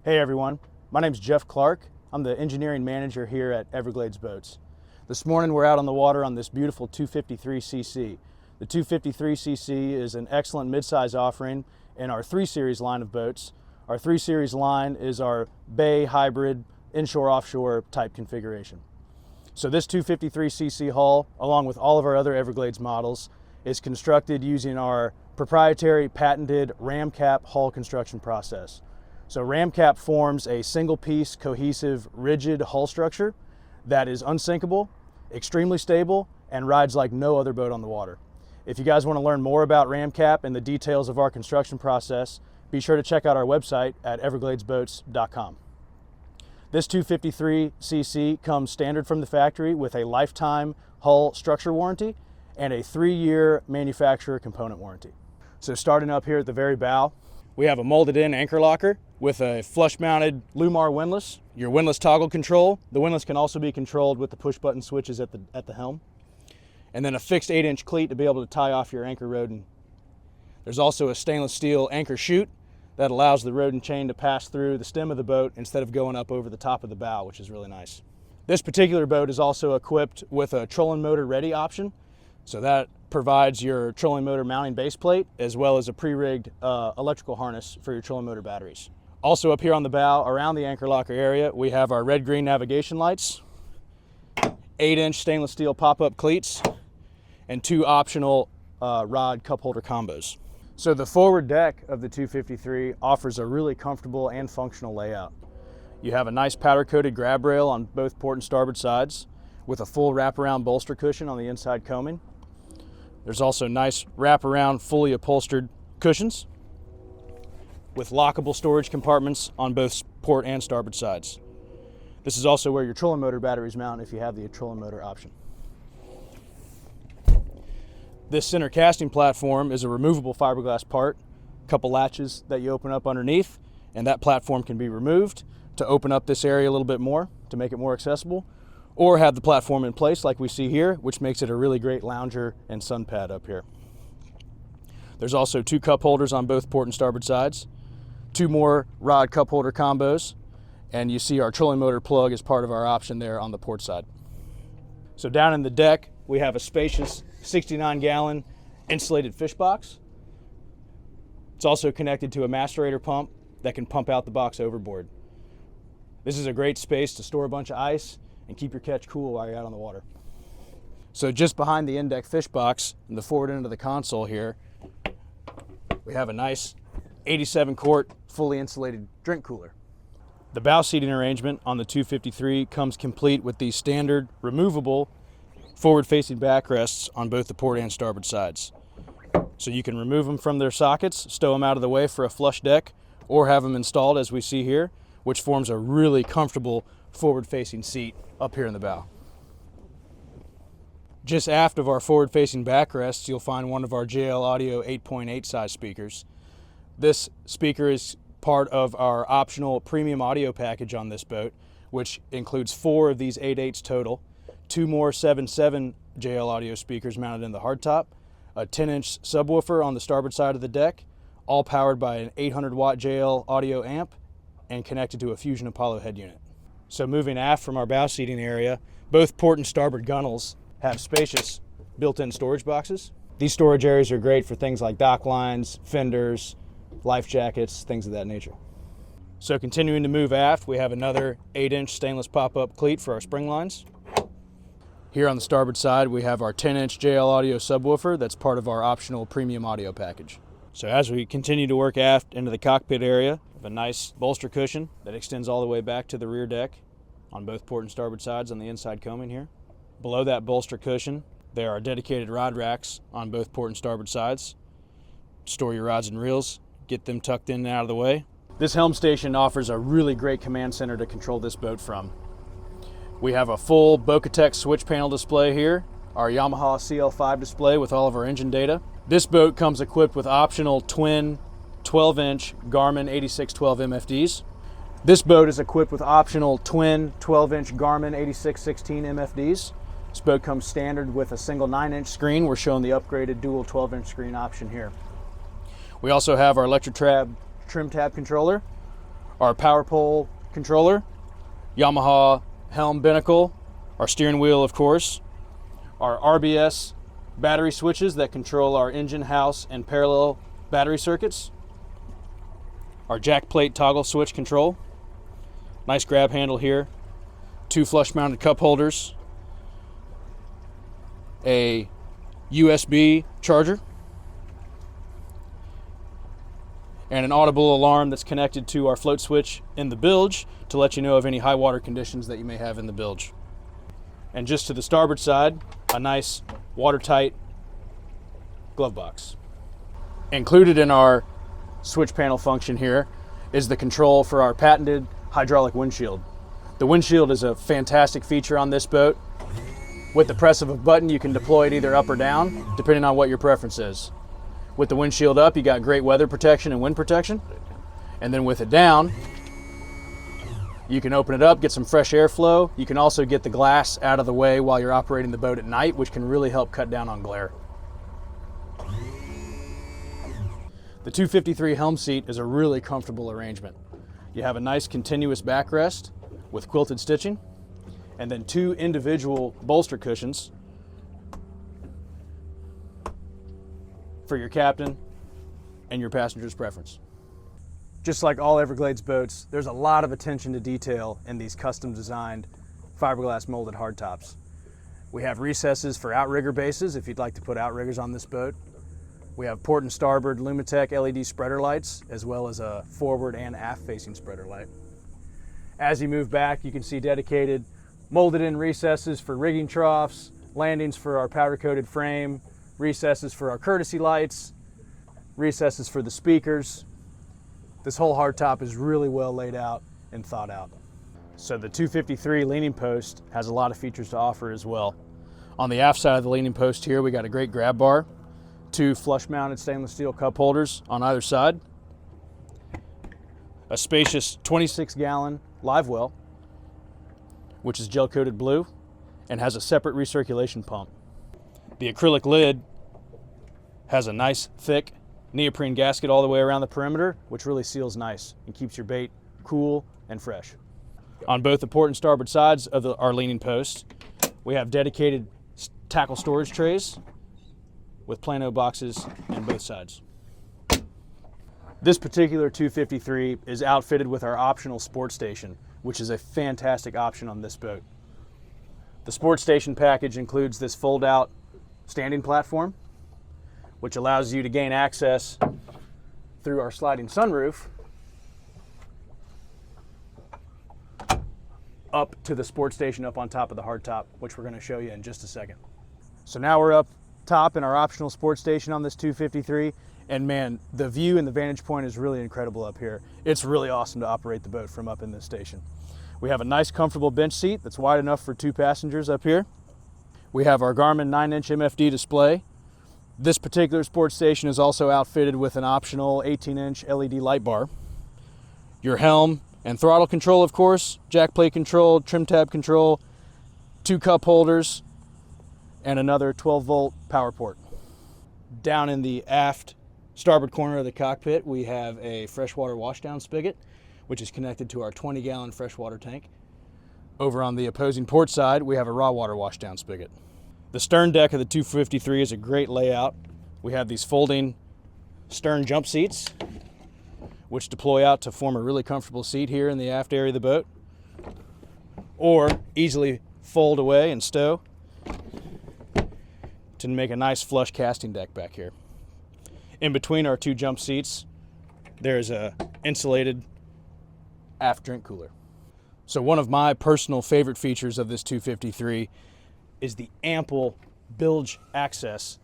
Hey everyone, my name's Jeff Clark. I'm the engineering manager here at Everglades Boats. This morning we're out on the water on this beautiful 253cc. The 253cc is an excellent midsize offering in our 3 Series line of boats. Our 3 Series line is our bay hybrid inshore-offshore type configuration. So this 253cc hull, along with all of our other Everglades models, is constructed using our proprietary patented ram cap hull construction process. So ram cap forms a single piece, cohesive, rigid hull structure that is unsinkable, extremely stable, and rides like no other boat on the water. If you guys want to learn more about ram cap and the details of our construction process, be sure to check out our website at evergladesboats.com. This 253cc comes standard from the factory with a lifetime hull structure warranty and a 3-year manufacturer component warranty. So starting up here at the very bow, we have a molded in anchor locker with a flush mounted Lumar windlass, your windlass toggle control. The windlass can also be controlled with the push button switches at the helm. And then a fixed 8-inch cleat to be able to tie off your anchor rodent. There's also a stainless steel anchor chute that allows the rodent chain to pass through the stem of the boat instead of going up over the top of the bow, which is really nice. This particular boat is also equipped with a trolling motor ready option. So that provides your trolling motor mounting base plate as well as a pre-rigged electrical harness for your trolling motor batteries. Also up here on the bow around the anchor locker area, we have our red-green navigation lights, 8-inch stainless steel pop-up cleats, and 2 optional rod cup holder combos. So the forward deck of the 253 offers a really comfortable and functional layout. You have a nice powder-coated grab rail on both port and starboard sides with a full wraparound bolster cushion on the inside coaming. There's also nice wraparound, fully upholstered cushions with lockable storage compartments on both port and starboard sides. This is also where your trolling motor batteries mount if you have the trolling motor option. This center casting platform is a removable fiberglass part, a couple latches that you open up underneath, and that platform can be removed to open up this area a little bit more to make it more accessible, or have the platform in place like we see here, which makes it a really great lounger and sun pad up here. There's also 2 cup holders on both port and starboard sides, 2 more rod cup holder combos, and you see our trolling motor plug as part of our option there on the port side. So down in the deck, we have a spacious 69-gallon insulated fish box. It's also connected to a macerator pump that can pump out the box overboard. This is a great space to store a bunch of ice and keep your catch cool while you're out on the water. So just behind the in-deck fish box in the forward end of the console here, we have a nice 87-quart fully insulated drink cooler. The bow seating arrangement on the 253 comes complete with these standard removable forward-facing backrests on both the port and starboard sides. So you can remove them from their sockets, stow them out of the way for a flush deck, or have them installed as we see here, which forms a really comfortable forward-facing seat up here in the bow. Just aft of our forward-facing backrests, you'll find one of our JL Audio 8.8 size speakers. This speaker is part of our optional premium audio package on this boat, which includes 4 of these 8.8s total, 2 more 7.7 JL Audio speakers mounted in the hardtop, a 10-inch subwoofer on the starboard side of the deck, all powered by an 800-watt JL Audio amp and connected to a Fusion Apollo head unit. So moving aft from our bow seating area, both port and starboard gunnels have spacious built-in storage boxes. These storage areas are great for things like dock lines, fenders, life jackets, things of that nature. So continuing to move aft, we have another 8-inch stainless pop-up cleat for our spring lines. Here on the starboard side, we have our 10-inch JL Audio subwoofer that's part of our optional premium audio package. So as we continue to work aft into the cockpit area, we have a nice bolster cushion that extends all the way back to the rear deck on both port and starboard sides on the inside coaming here. Below that bolster cushion, there are dedicated rod racks on both port and starboard sides. Store your rods and reels, get them tucked in and out of the way. This helm station offers a really great command center to control this boat from. We have a full Bocatech switch panel display here, our Yamaha CL5 display with all of our engine data. This boat comes equipped with optional twin 12-inch Garmin 8612 MFDs. This boat is equipped with optional twin 12-inch Garmin 8616 MFDs. This boat comes standard with a single 9-inch screen. We're showing the upgraded dual 12-inch screen option here. We also have our electric trim tab controller, our power pole controller, Yamaha helm binnacle, our steering wheel of course, our RBS battery switches that control our engine, house, and parallel battery circuits, our jack plate toggle switch control, nice grab handle here, 2 flush mounted cup holders, a USB charger, and an audible alarm that's connected to our float switch in the bilge to let you know of any high water conditions that you may have in the bilge. And just to the starboard side, a nice watertight glove box. Included in our switch panel function here is the control for our patented hydraulic windshield. The windshield is a fantastic feature on this boat. With the press of a button, you can deploy it either up or down, depending on what your preference is. With the windshield up, you got great weather protection and wind protection. And then with it down, you can open it up, get some fresh airflow. You can also get the glass out of the way while you're operating the boat at night, which can really help cut down on glare. The 253 helm seat is a really comfortable arrangement. You have a nice continuous backrest with quilted stitching, and then 2 individual bolster cushions for your captain and your passenger's preference. Just like all Everglades boats, there's a lot of attention to detail in these custom designed fiberglass molded hardtops. We have recesses for outrigger bases if you'd like to put outriggers on this boat. We have port and starboard Lumitec LED spreader lights, as well as a forward and aft facing spreader light. As you move back, you can see dedicated molded in recesses for rigging troughs, landings for our powder coated frame, recesses for our courtesy lights, recesses for the speakers. This whole hardtop is really well laid out and thought out. So the 253 leaning post has a lot of features to offer as well. On the aft side of the leaning post here, we got a great grab bar, 2 flush mounted stainless steel cup holders on either side, a spacious 26-gallon live well, which is gel coated blue and has a separate recirculation pump. The acrylic lid has a nice thick neoprene gasket all the way around the perimeter, which really seals nice and keeps your bait cool and fresh. On both the port and starboard sides of our leaning post, we have dedicated tackle storage trays with plano boxes on both sides. This particular 253 is outfitted with our optional sport station, which is a fantastic option on this boat. The sport station package includes this fold-out standing platform, which allows you to gain access through our sliding sunroof up to the sport station up on top of the hardtop, which we're going to show you in just a second. So now we're up top in our optional sport station on this 253, and man, the view and the vantage point is really incredible up here. It's really awesome to operate the boat from up in this station. We have a nice comfortable bench seat that's wide enough for 2 passengers up here. We have our Garmin 9-inch MFD display. This particular sports station is also outfitted with an optional 18-inch LED light bar. Your helm and throttle control, of course, jack plate control, trim tab control, 2 cup holders, and another 12-volt power port. Down in the aft starboard corner of the cockpit, we have a freshwater washdown spigot, which is connected to our 20-gallon freshwater tank. Over on the opposing port side, we have a raw water washdown spigot. The stern deck of the 253 is a great layout. We have these folding stern jump seats, which deploy out to form a really comfortable seat here in the aft area of the boat, or easily fold away and stow to make a nice flush casting deck back here. In between our 2 jump seats, there's a insulated aft drink cooler. So one of my personal favorite features of this 253 is the ample bilge access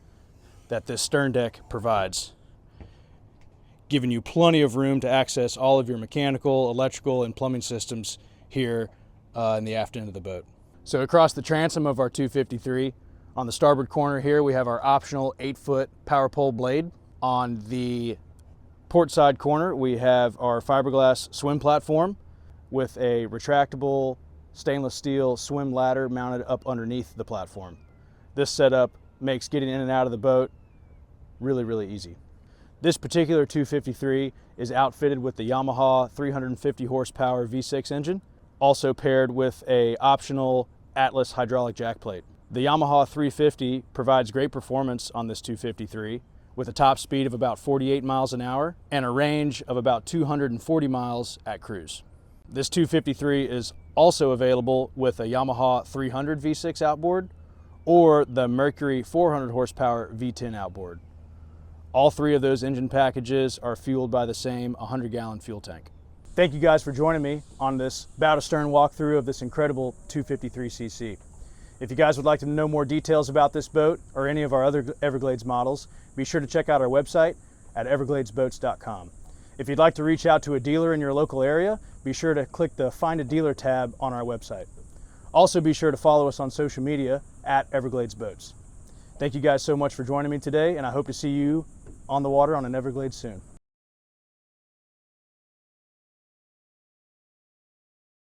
that this stern deck provides, giving you plenty of room to access all of your mechanical, electrical, and plumbing systems here in the aft end of the boat. So across the transom of our 253, on the starboard corner here, we have our optional 8-foot power pole blade. On the port side corner, we have our fiberglass swim platform with a retractable stainless steel swim ladder mounted up underneath the platform. This setup makes getting in and out of the boat really, really easy. This particular 253 is outfitted with the Yamaha 350 horsepower V6 engine, also paired with an optional Atlas hydraulic jack plate. The Yamaha 350 provides great performance on this 253 with a top speed of about 48 miles an hour and a range of about 240 miles at cruise. This 253 is also available with a Yamaha 300 V6 outboard or the Mercury 400 horsepower V10 outboard. All three of those engine packages are fueled by the same 100-gallon fuel tank. Thank you guys for joining me on this bow to stern walkthrough of this incredible 253cc. If you guys would like to know more details about this boat or any of our other Everglades models, be sure to check out our website at evergladesboats.com. If you'd like to reach out to a dealer in your local area, be sure to click the Find a Dealer tab on our website. Also be sure to follow us on social media at Everglades Boats. Thank you guys so much for joining me today, and I hope to see you on the water on an Everglades soon.